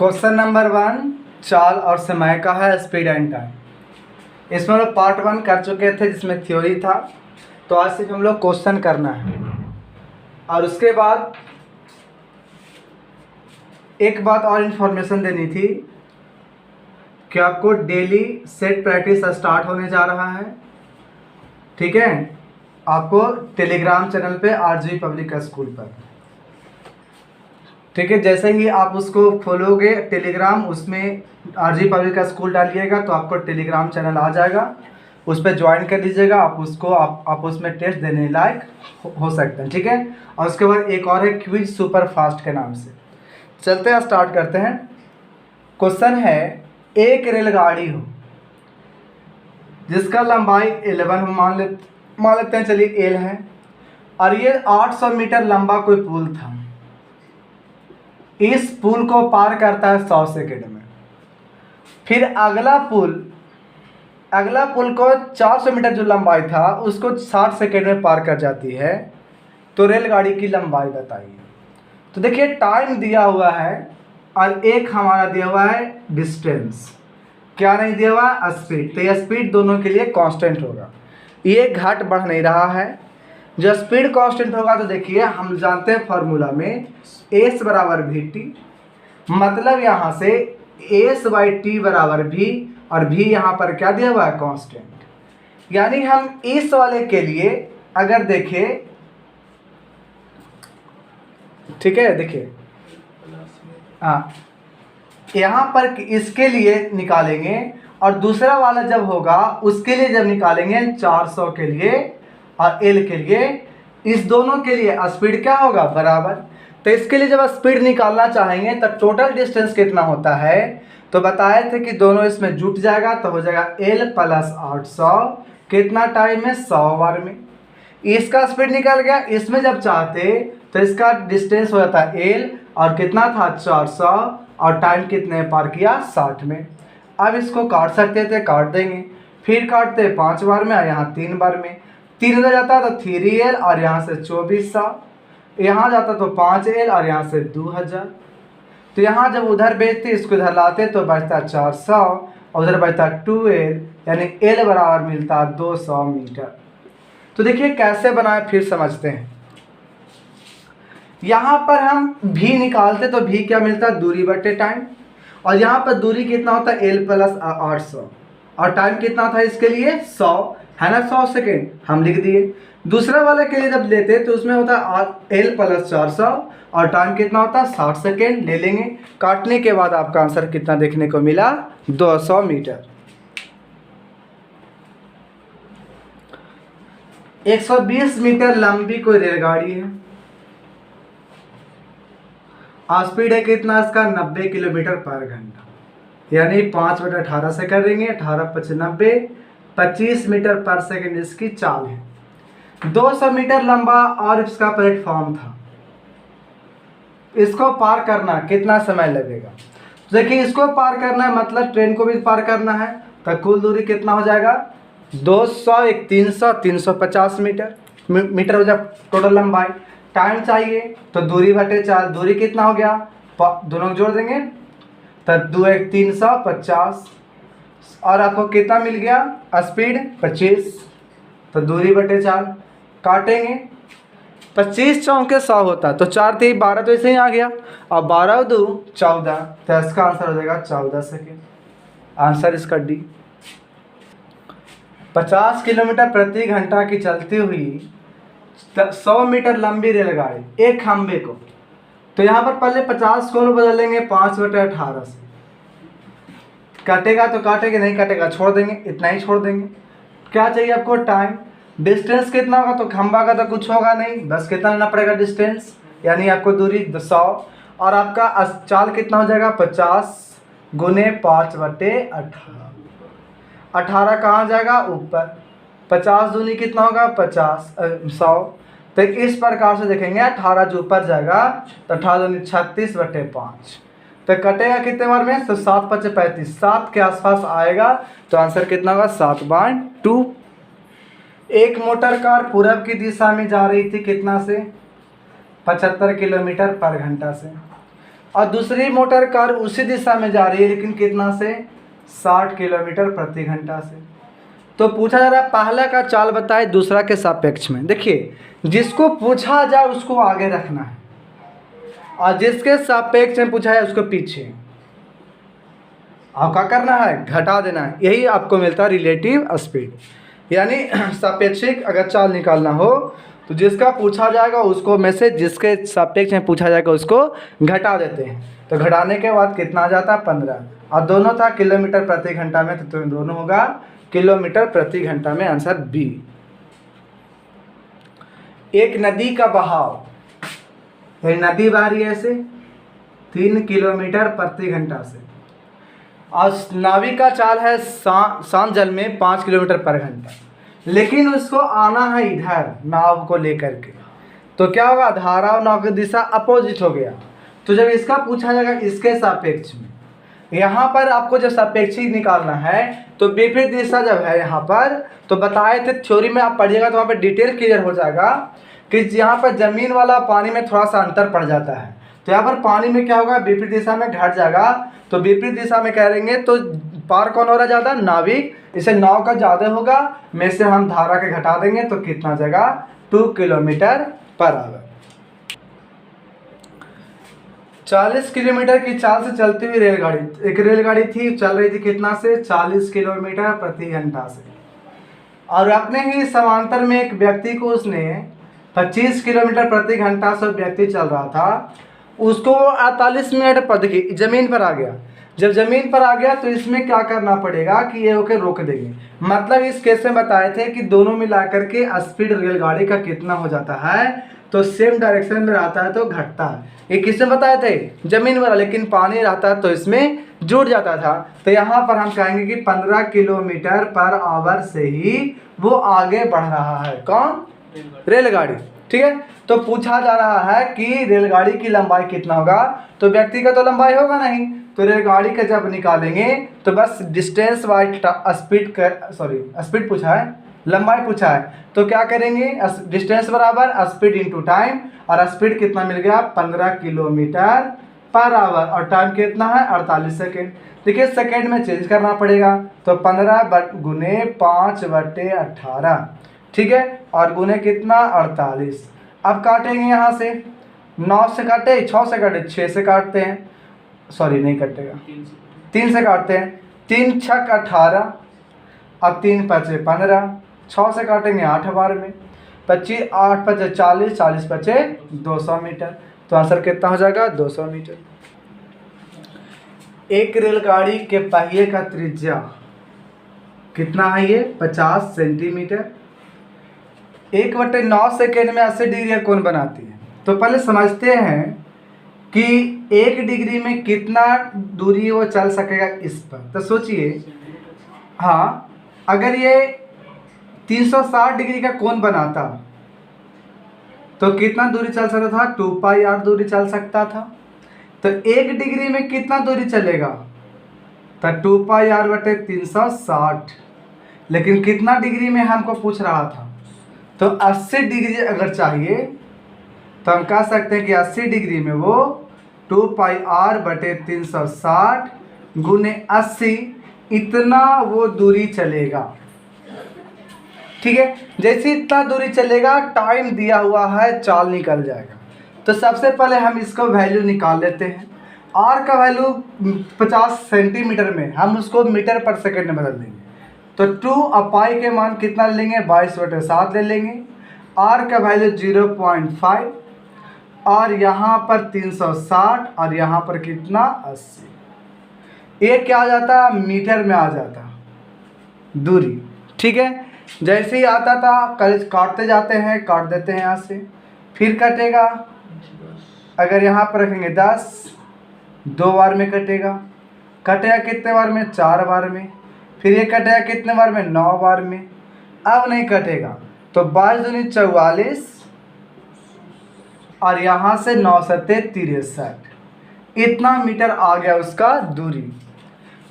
Question number 1 चाल और समय का है, स्पीड एंड टाइम। इसमें हम लोग पार्ट 1 कर चुके थे जिसमें थ्योरी था। तो आज सिर्फ हम लोग क्वेश्चन करना है। और उसके बाद एक बात और इन्फॉर्मेशन देनी थी कि आपको डेली सेट प्रैक्टिस स्टार्ट होने जा रहा है। ठीक है, आपको टेलीग्राम चैनल पे आरजी पब्लिक स्कूल पर। ठीक है, जैसे ही आप उसको खोलोगे टेलीग्राम, उसमें आरजी पब्लिक स्कूल डालिएगा तो आपको टेलीग्राम चैनल आ जाएगा, उस पर ज्वाइन कर लीजिएगा। आप उसको आप उसमें टेस्ट देने लायक हो सकते हैं। ठीक है, और उसके बाद एक और है क्विज सुपर फास्ट के नाम से। चलते हैं, स्टार्ट करते हैं। क्वेश्चन है, एक रेलगाड़ी हो जिसका लंबाई 11 मान लेते हैं, चलिए एल है, और ये 800 मीटर लंबा कोई पुल था। इस पुल को पार करता है 100 सेकेंड में। फिर अगला पुल को 400 मीटर जो लंबाई था उसको 60 सेकेंड में पार कर जाती है। तो रेलगाड़ी की लंबाई बताइए। तो देखिए, टाइम दिया हुआ है और एक हमारा दिया हुआ है डिस्टेंस। क्या नहीं दिया हुआ है? स्पीड। तो ये स्पीड दोनों के लिए कांस्टेंट होगा, ये घट बढ़ नहीं रहा है। जब स्पीड कांस्टेंट होगा तो देखिए, हम जानते हैं फॉर्मूला में एस बराबर वी टी, मतलब यहाँ से एस बाई टी बराबर भी, और भी यहाँ पर क्या दिया हुआ है? कांस्टेंट। यानी हम इस वाले के लिए अगर देखें, ठीक है, देखिए हाँ, यहाँ पर इसके लिए निकालेंगे और दूसरा वाला जब होगा उसके लिए जब निकालेंगे 400 के लिए और एल के लिए, इस दोनों के लिए स्पीड क्या होगा? बराबर। तो इसके लिए जब स्पीड निकालना चाहेंगे तो टोटल डिस्टेंस कितना होता है? तो बताए थे कि दोनों इसमें जुट जाएगा तो हो जाएगा एल प्लस 800। कितना टाइम में? 100 बार में। इसका स्पीड निकल गया। इसमें जब चाहते तो इसका डिस्टेंस हो जाता है एल, और कितना था? 400, और टाइम कितने पार किया? 60 में। अब इसको काट सकते थे, काट देंगे। फिर काटते 5 बार में और यहाँ 3 बार में। 3 उधर जाता तो 3L और यहाँ से 2400, यहाँ जाता तो 5L और यहाँ से 2000। तो यहाँ जब उधर बेचते इसको इधर लाते तो बचता 400 और उधर बचता 2L, यानी L बराबर मिलता 200 मीटर। तो देखिए कैसे बनाए, फिर समझते हैं। यहाँ पर हम भी निकालते तो भी क्या मिलता? दूरी बटे टाइम। और यहाँ पर दूरी कितना होता है? L प्लस 800, और टाइम कितना था इसके लिए? 100 है ना, 100 सेकेंड हम लिख दिए। दूसरा वाले के लिए जब लेते तो उसमें होता है L प्लस 400 और टाइम कितना होता है? 60 सेकेंड ले लेंगे। काटने के बाद आपका आंसर कितना देखने को मिला? 200 मीटर। 120 मीटर लंबी कोई रेलगाड़ी है, स्पीड है कितना इसका? 90 किलोमीटर पर घंटा, यानी 5/18 से कर देंगे, 18×5 90, 25 मीटर पर सेकंड इसकी चाल है। 200 मीटर लंबा और इसका प्लेटफॉर्म था। इसको पार करना कितना समय लगेगा? देखिए, इसको पार करना है मतलब ट्रेन को भी पार करना है, तो कुल दूरी कितना हो जाएगा? 200, 300, 350 मीटर हो जाए टोटल लंबाई। टाइम चाहिए तो दूरी बटे 4, दूरी कितना हो गया? दोनों जोड़ देंगे तो 2 1 350, और आपको कितना मिल गया? स्पीड 25, तो दूरी बटे 4 काटेंगे। 25 चौके 100 होता, तो 4 3 12, तो ऐसे ही आ गया। और 12 2 14, तो इसका आंसर हो जाएगा 14 सेकेंड। आंसर इसका डी। 50 किलोमीटर प्रति घंटा की चलती हुई 100 मीटर लंबी रेलगाड़ी एक खंबे को, तो यहाँ पर पहले 50 को बदलेंगे 5/18 से। काटेगा तो काटेंगे, नहीं काटेगा छोड़ देंगे, इतना ही छोड़ देंगे। क्या चाहिए आपको? टाइम। डिस्टेंस कितना होगा? तो खंबा का तो कुछ होगा नहीं, बस कितना लेना पड़ेगा? डिस्टेंस, यानी आपको दूरी 100, और आपका चाल कितना हो जाएगा? 50 गुने 5/18। 18 कहाँ जाएगा? ऊपर। 50 दूनी कितना होगा? 100। तो इस प्रकार से देखेंगे, 18 जो ऊपर जाएगा तो 18 दूनी 36/5। तो कटेगा कितने बार में? तो 7×5 35, 7 के आसपास आएगा। तो आंसर कितना होगा? 7/2। एक मोटर कार पूरब की दिशा में जा रही थी, कितना से? 75 किलोमीटर पर घंटा से। और दूसरी मोटर कार उसी दिशा में जा रही है, लेकिन कितना से 60 किलोमीटर प्रति घंटा से। तो पूछा जा रहा है पहला का चाल बताए दूसरा के सापेक्ष में। देखिए जिसको पूछा जाए उसको आगे रखना है और जिसके सापेक्ष में पूछा है उसको पीछे। आप क्या करना है, घटा देना है। यही आपको मिलता है रिलेटिव स्पीड, यानी सापेक्षिक अगर चाल निकालना हो तो जिसका पूछा जाएगा उसको में से जिसके सापेक्ष में पूछा जाएगा उसको घटा देते हैं। तो घटाने के बाद कितना आ जाता है 15, और दोनों था किलोमीटर प्रति घंटा में, तो दोनों होगा किलोमीटर प्रति घंटा में। Answer B. एक नदी का बहाव, एक नदी बह रही है ऐसे 3 किलोमीटर प्रति घंटा से, और नाविक का चाल है शांत जल में 5 किलोमीटर पर घंटा, लेकिन उसको आना है इधर नाव को लेकर के। तो क्या होगा, धारा और नाव की दिशा अपोजिट हो गया। तो जब इसका पूछा जाएगा इसके सापेक्ष में, यहाँ पर आपको जब सापेक्षिक निकालना है तो विपरीत दिशा जब है यहाँ पर, तो बताए थे थ्योरी में आप पढ़िएगा तो वहाँ पर डिटेल क्लियर हो जाएगा कि यहाँ पर ज़मीन वाला पानी में थोड़ा सा अंतर पड़ जाता है। तो यहाँ पर पानी में क्या होगा, विपरीत दिशा में घट जाएगा। तो विपरीत दिशा में करेंगे तो पार कौन हो रहा है ज़्यादा, नाविक। इसे नाव का ज़्यादा होगा, में से हम धारा के घटा देंगे तो कितना जाएगा 2 किलोमीटर पर आवर। 40 किलोमीटर की चाल से चलती हुई रेलगाड़ी, एक रेलगाड़ी थी चल रही थी कितना से 40 किलोमीटर प्रति घंटा से, और अपने ही समांतर में एक व्यक्ति को उसने 25 किलोमीटर प्रति घंटा से व्यक्ति चल रहा था, उसको 48 मिनट पर देखिए ज़मीन पर आ गया। जब ज़मीन पर आ गया तो इसमें क्या करना पड़ेगा कि ये होकर रोक देंगे। मतलब इस केस में बताए थे कि दोनों मिलाकर के स्पीड रेलगाड़ी का कितना हो जाता है, तो सेम डायरेक्शन में रहता है तो घटता है। ये किसने बताए थे, ज़मीन वाला, लेकिन पानी रहता है तो इसमें जुड़ जाता था। तो यहाँ पर हम कहेंगे कि 15 किलोमीटर पर आवर से ही वो आगे बढ़ रहा है। कौन, रेलगाड़ी। ठीक है, तो पूछा जा रहा है कि रेलगाड़ी की लंबाई कितना होगा, तो व्यक्ति का तो लंबाई होगा नहीं, तो रेलगाड़ी का जब निकालेंगे तो बस डिस्टेंस बाय स्पीड स्पीड पूछा है, लंबाई पूछा है, तो क्या करेंगे, डिस्टेंस बराबर स्पीड इंटू टाइम, और स्पीड कितना मिल गया 15 किलोमीटर पर आवर, और टाइम कितना है 48 सेकेंड। देखिए सेकेंड में चेंज करना पड़ेगा, तो 15 गुने 5/18, ठीक है, और गुने कितना 48। अब काटेंगे यहाँ से, 9 से काटे, 6 से काटे, 6 से काटते हैं, सॉरी नहीं कटेगा, 3 से काटते हैं, 3 छक 18, अब 3 पचे 15, 6 से काटेंगे 8 बार में, 25, 8 पचे 40, 40 पचे 200 मीटर। तो आंसर कितना हो जाएगा 200 मीटर। एक रेलगाड़ी के पहिए का त्रिज्या कितना है, ये 50 सेंटीमीटर। 1/9 सेकेंड में 80 डिग्री कौन बनाती है। तो पहले समझते हैं कि 1 डिग्री में कितना दूरी वो चल सकेगा इस पर। तो सोचिए, हाँ, अगर ये 360 डिग्री का कोण बनाता तो कितना दूरी चल सकता था, 2πr दूरी चल सकता था। तो 1 डिग्री में कितना दूरी चलेगा, तो 2πr/360। लेकिन कितना डिग्री में हमको पूछ रहा था, तो 80 डिग्री अगर चाहिए तो हम कह सकते हैं कि 80 डिग्री में वो 2πr/360 गुने 80 इतना वो दूरी चलेगा। ठीक है, जैसे इतना दूरी चलेगा टाइम दिया हुआ है, चाल निकल जाएगा। तो सबसे पहले हम इसको वैल्यू निकाल लेते हैं। आर का वैल्यू 50 सेंटीमीटर में, हम उसको मीटर पर सेकेंड में बदल देंगे। तो 2 के मान कितना ले लेंगे, 22/7 ले लेंगे। आर का वैल्यू 0.5, और यहाँ पर 360, और यहाँ पर कितना 80। ये क्या आ जाता, मीटर में आ जाता दूरी। ठीक है, जैसे ही आता था काटते जाते हैं, काट देते हैं यहाँ से, फिर कटेगा। अगर यहाँ पर रखेंगे 10, 2 बार में कटेगा। कटेगा कितने बार में, 4 बार में। फिर ये कटेगा कितने बार में, 9 बार में। अब नहीं कटेगा, तो 22 दूनी 44, और यहाँ से 9 सत्ते 63, इतना मीटर आ गया उसका दूरी।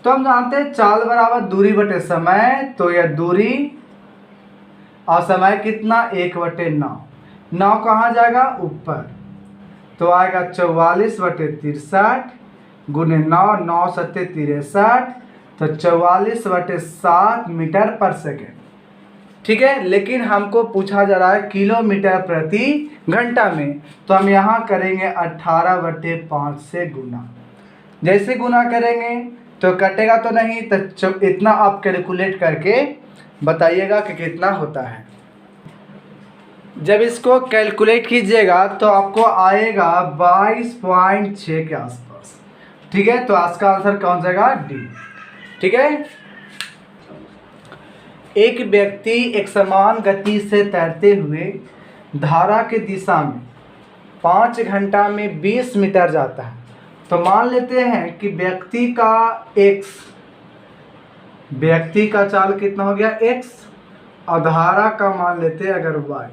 तो हम जानते हैं चाल बराबर दूरी बटे समय, तो यह दूरी और समय कितना 1/9। 9 कहाँ जाएगा, ऊपर। तो आएगा 44/63 गुने 9, 9 सत्ते 63, तो 44/7 मीटर पर सेकेंड। ठीक है, लेकिन हमको पूछा जा रहा है किलोमीटर प्रति घंटा में, तो हम यहाँ करेंगे 18/5 से गुना। जैसे गुना करेंगे तो कटेगा तो नहीं, तो इतना आप कैलकुलेट करके बताइएगा कि कितना होता है। जब इसको कैलकुलेट कीजिएगा तो आपको आएगा 22.6 के आसपास। ठीक है, तो आज का आंसर कौन जाएगा? डी। ठीक है, एक व्यक्ति एक समान गति से तैरते हुए धारा की दिशा में 5 घंटा में 20 मीटर जाता है। तो मान लेते हैं कि व्यक्ति का चाल कितना हो गया? x, और धारा का मान लेते हैं अगर y।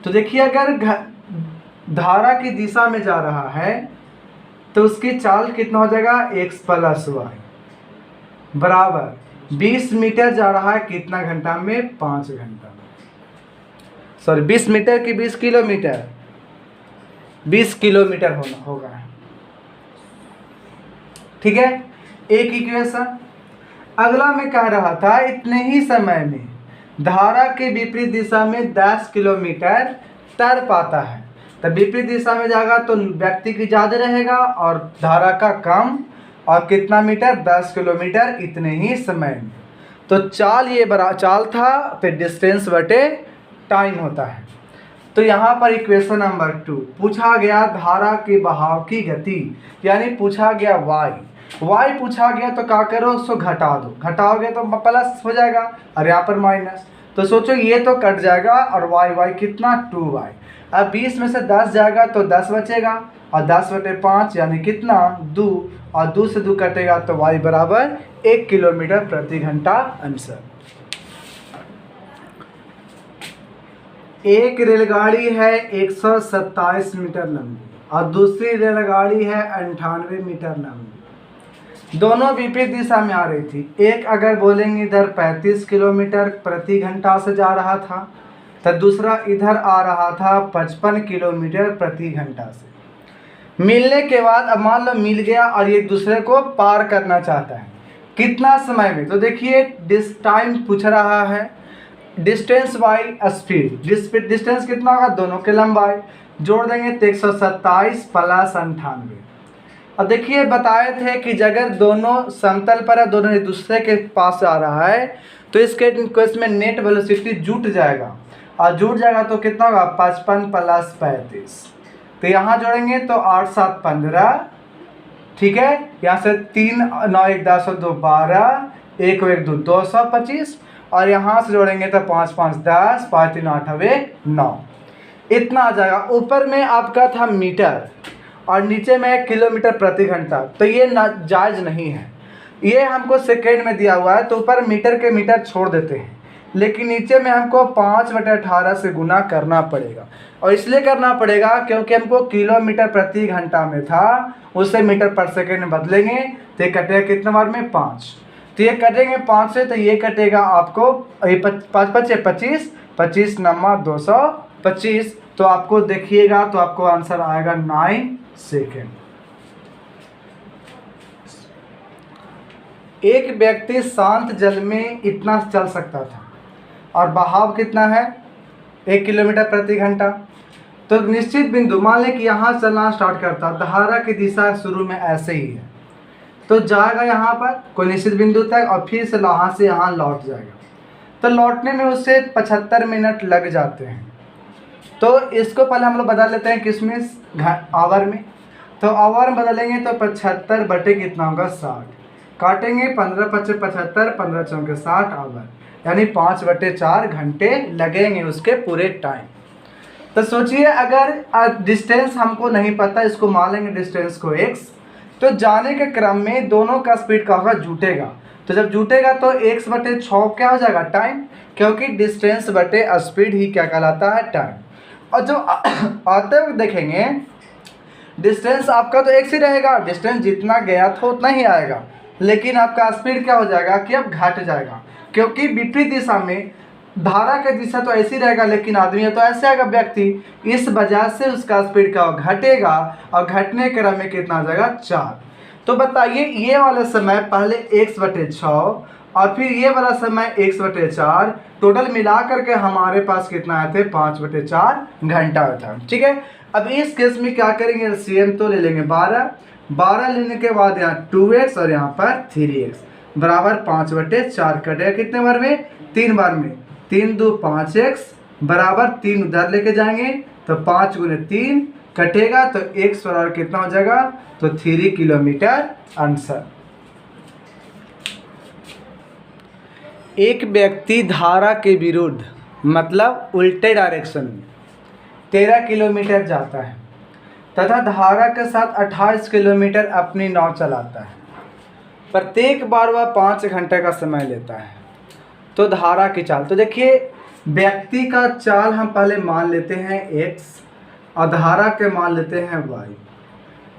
तो देखिए, अगर धारा की दिशा में जा रहा है तो उसकी चाल कितना हो जाएगा? x + y बराबर 20 मीटर जा रहा है कितना घंटा में? 5 घंटा में। सॉरी, 20 मीटर की 20 किलोमीटर, 20 किलोमीटर होगा। ठीक है, एक इक्वेशन। अगला मैं कह रहा था इतने ही समय में धारा के विपरीत दिशा में 10 किलोमीटर तैर पाता है। तो विपरीत दिशा में जाएगा तो व्यक्ति की ज़्यादा रहेगा और धारा का कम, और कितना मीटर? 10 किलोमीटर इतने ही समय में। तो चाल ये बड़ा चाल था, फिर डिस्टेंस बटे टाइम होता है। तो यहाँ पर इक्वेशन नंबर 2 पूछा गया धारा के बहाव की गति, यानी पूछा गया y पूछा गया, तो क्या करो? उसको घटा दो, घटाओगे तो प्लस हो जाएगा और यहाँ पर माइनस। तो सोचो ये तो कट जाएगा और y कितना? 2y। अब 20 में से 10 जाएगा तो 10 बचेगा, और 10/5 यानी कितना? 2, और 2 से 2 कटेगा तो y बराबर 1 किलोमीटर प्रति घंटा आंसर। एक रेलगाड़ी है 127 मीटर लंबी और दूसरी रेलगाड़ी है 98 मीटर लंबी। दोनों विपरीत दिशा में आ रही थी। एक अगर बोलेंगे इधर 35 किलोमीटर प्रति घंटा से जा रहा था, तो दूसरा इधर आ रहा था 55 किलोमीटर प्रति घंटा से। मिलने के बाद अब मान लो मिल गया और एक दूसरे को पार करना चाहता है, कितना समय में? तो देखिए टाइम पूछ रहा है, डिस्टेंस बाई स्पीड। डिस्टेंस कितना होगा? दोनों के लंबाई जोड़ देंगे तो 127 + 98। अब देखिए बताए थे कि अगर दोनों समतल पर है, दोनों एक दूसरे के पास आ रहा है, तो इसमें नेट वेलोसिटी जुट जाएगा, और जुट जाएगा तो कितना होगा? 55 + 35। तो यहाँ जोड़ेंगे तो 8 × 7 = 15। ठीक है, यहाँ से 3 × 9 = 10 और 2 = 12, 1 × 1 = 2 225, और यहाँ से जोड़ेंगे तो 5 × 5 = 10, 5 × 3 = 8 और 1 = 9। इतना आ जाएगा। ऊपर में आपका था मीटर और नीचे में किलोमीटर प्रति घंटा, तो ये जायज़ नहीं है। ये हमको सेकेंड में दिया हुआ है, तो ऊपर मीटर के मीटर छोड़ देते हैं, लेकिन नीचे में हमको 5/18 से गुना करना पड़ेगा। और इसलिए करना पड़ेगा क्योंकि हमको किलोमीटर प्रति घंटा में था, उससे मीटर पर सेकेंड में बदलेंगे तो ये कटेगा कितने बार में? 5। तो ये कटेंगे 5 से, तो ये कटेगा आपको 5 × 5 = 25, 25 × 9 = 225। तो आपको देखिएगा तो आपको आंसर आएगा 9 सेकेंड। एक व्यक्ति शांत जल में इतना चल सकता था और बहाव कितना है? 1 किलोमीटर प्रति घंटा। तो निश्चित बिंदु, मान लें कि यहाँ चलना स्टार्ट करता, धारा की दिशा शुरू में ऐसे ही है, तो जाएगा यहाँ पर कोई निश्चित बिंदु तक और फिर से यहाँ से यहाँ लौट जाएगा। तो लौटने में उससे 75 मिनट लग जाते हैं। तो इसको पहले हम लोग बदल लेते हैं किसमें? आवर में। तो आवर में बदलेंगे तो 75 बटे कितना होगा? 60। काटेंगे 15 × 5 = 75, 15 × 4 = 60 आवर, यानी 5/4 घंटे लगेंगे उसके पूरे टाइम। तो सोचिए अगर डिस्टेंस हमको नहीं पता, इसको मान लेंगे डिस्टेंस को x, तो जाने के क्रम में दोनों का स्पीड का होगा? जुटेगा। तो जब जुटेगा तो x/6 क्या हो जाएगा? टाइम, क्योंकि डिस्टेंस बटे स्पीड ही क्या कहलाता है? टाइम। और जो आते हुए देखेंगे डिस्टेंस आपका तो x ही रहेगा, डिस्टेंस जितना गया था उतना ही आएगा, लेकिन आपका स्पीड क्या हो जाएगा कि अब घट जाएगा, क्योंकि विपरीत दिशा में धारा का दिशा तो ऐसी रहेगा, लेकिन आदमी है तो ऐसे आएगा व्यक्ति, इस वजह से उसका स्पीड का घटेगा और घटने क्रम में कितना आ जाएगा 4। तो बताइए ये वाला समय पहले x/6 और फिर ये वाला समय x/4, टोटल मिला करके हमारे पास कितना आए थे 5/4 घंटा था। ठीक है, अब इस केस में क्या करेंगे, एलसीएम तो ले लेंगे 12 लेने के बाद यहाँ 2x और यहाँ पर 3x बराबर 5/4 कटेगा कितने बार में, 3 बार में। 3 2 5x बराबर 3 उधर लेके जाएंगे तो 5 गुने 3 कटेगा तो x बराबर कितना हो जाएगा, तो 3 किलोमीटर आंसर। एक व्यक्ति धारा के विरुद्ध मतलब उल्टे डायरेक्शन में 13 किलोमीटर जाता है तथा धारा के साथ 28 किलोमीटर अपनी नाव चलाता है। प्रत्येक बार वह 5 घंटे का समय लेता है। तो धारा की चाल, तो देखिए व्यक्ति का चाल हम पहले मान लेते हैं x और धारा के मान लेते हैं y।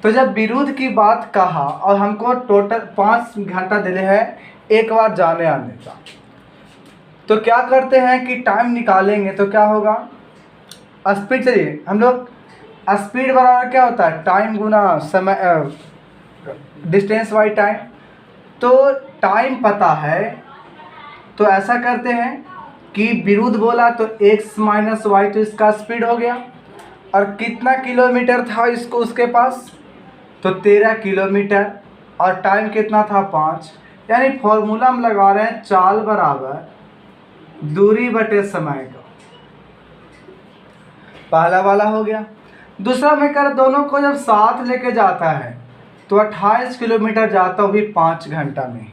तो जब विरुद्ध की बात कहा और हमको टोटल 5 घंटा देने हैं एक बार जाने आने का, तो क्या करते हैं कि टाइम निकालेंगे तो क्या होगा, स्पीड, चलिए हम लोग स्पीड बराबर क्या होता है, टाइम गुना समय, डिस्टेंस बाई टाइम। तो टाइम पता है तो ऐसा करते हैं कि विरुद्ध बोला तो x - y, तो इसका स्पीड हो गया। और कितना किलोमीटर था इसको उसके पास, तो 13 किलोमीटर और टाइम कितना था 5। यानी फॉर्मूला हम लगा रहे हैं चाल बराबर दूरी बटे समय का, पहला वाला हो गया। दूसरा मैं कर दोनों को जब साथ लेके जाता है तो 28 किलोमीटर जाता वो भी 5 घंटा में।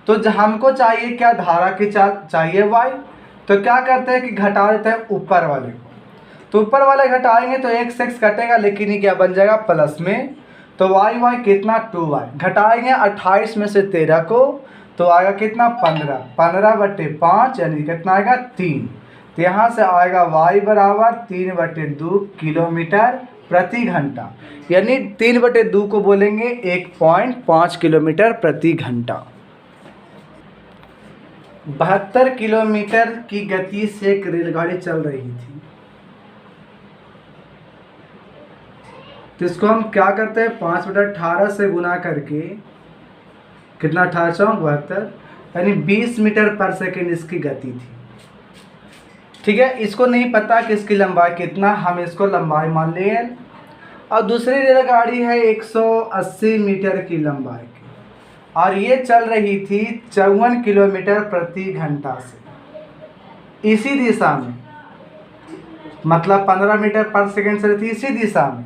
तो हमको चाहिए क्या, धारा की चाल चाहिए y। तो क्या करते हैं कि घटा देते हैं ऊपर वाले को, तो ऊपर वाले घटाएंगे तो x कटेगा, लेकिन ये क्या बन जाएगा प्लस में। तो y कितना 2y, घटाएंगे 28 में से 13 को तो आएगा कितना 15/5 यानी कितना आएगा 3। तो यहाँ से आएगा y बराबर 3/2 किलोमीटर प्रति घंटा, यानी 3/2 को बोलेंगे 1.5 किलोमीटर प्रति घंटा। 72 किलोमीटर की गति से एक रेलगाड़ी चल रही थी, तो इसको हम क्या करते हैं 5/18 से गुना करके कितना 18 चौक 72, यानी 20 मीटर पर सेकेंड इसकी गति थी। ठीक है, इसको नहीं पता कि इसकी लंबाई कितना, हम इसको लंबाई मान लें। और दूसरी रेलगाड़ी है 180 मीटर की लंबाई की और ये चल रही थी 54 किलोमीटर प्रति घंटा से इसी दिशा में, मतलब 15 मीटर पर सेकेंड से रहती इसी दिशा में।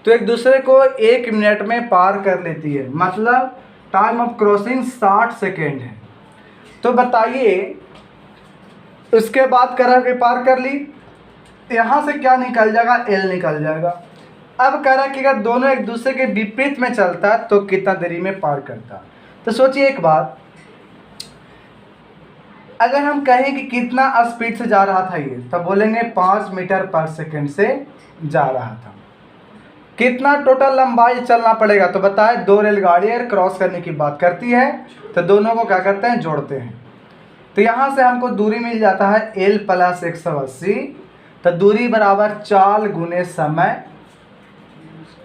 तो एक दूसरे को 1 मिनट में पार कर लेती है, मतलब टाइम ऑफ क्रॉसिंग 60 सेकेंड है। तो बताइए उसके बाद करा के पार कर ली, यहाँ से क्या निकल जाएगा, L निकल जाएगा। अब कह रहा कि अगर दोनों एक दूसरे के विपरीत में चलता तो कितना देरी में पार करता। तो सोचिए एक बात, अगर हम कहें कि कितना स्पीड से जा रहा था ये, तब बोलेंगे 5 मीटर पर सेकेंड से जा रहा था। कितना टोटल लंबाई चलना पड़ेगा, तो बताए 2 रेलगाड़ियाँ क्रॉस करने की बात करती है तो दोनों को क्या करते हैं, जोड़ते हैं। तो यहाँ से हमको दूरी मिल जाता है L + 180, तो दूरी बराबर चाल गुने समय।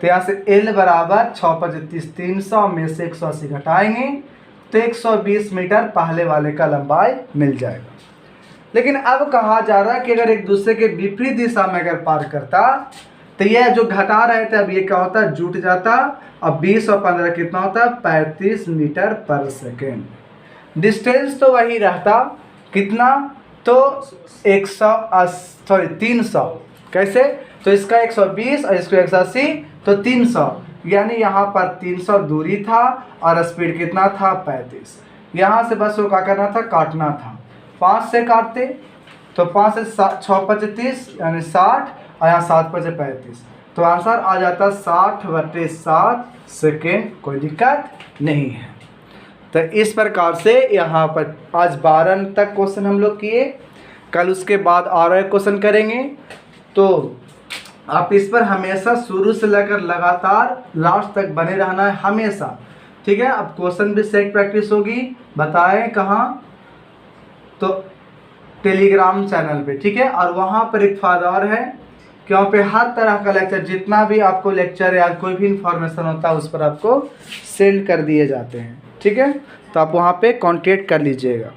तो यहाँ से L बराबर 6×35 300 में से 180 घटाएंगे तो 120 मीटर पहले वाले का लंबाई मिल जाएगा। लेकिन अब कहा जा रहा है कि अगर एक दूसरे के विपरीत दिशा में अगर पार करता तो यह जो घटा रहे थे अब ये क्या होता है, जुट जाता। अब 20 और 15 कितना होता है, 35 मीटर पर सेकेंड। डिस्टेंस तो वही रहता, कितना, तो 300। कैसे, तो इसका 120 और इसको 180 तो 300, यानी यहाँ पर 300 दूरी था और स्पीड कितना था 35। यहाँ से बस वो क्या करना था, काटना था। 5 से काटते तो 5 से 6×35 यानी 60 और यहाँ 7×35, तो आंसर आ जाता 60/7 सेकेंड। कोई दिक्कत नहीं है। तो इस प्रकार से यहाँ पर आज 12 तक क्वेश्चन हम लोग किए, कल उसके बाद और एक क्वेश्चन करेंगे। तो आप इस पर हमेशा शुरू से लेकर लगातार लास्ट तक बने रहना है हमेशा, ठीक है। अब क्वेश्चन भी सेट प्रैक्टिस होगी, बताएं कहाँ, तो टेलीग्राम चैनल पे, ठीक है। और वहाँ पर एक फ़ायदा और है कि वहाँ पे हर तरह का लेक्चर, जितना भी आपको लेक्चर या कोई भी इंफॉर्मेशन होता है उस पर आपको सेंड कर दिए जाते हैं, ठीक है। तो आप वहाँ पे कांटेक्ट कर लीजिएगा।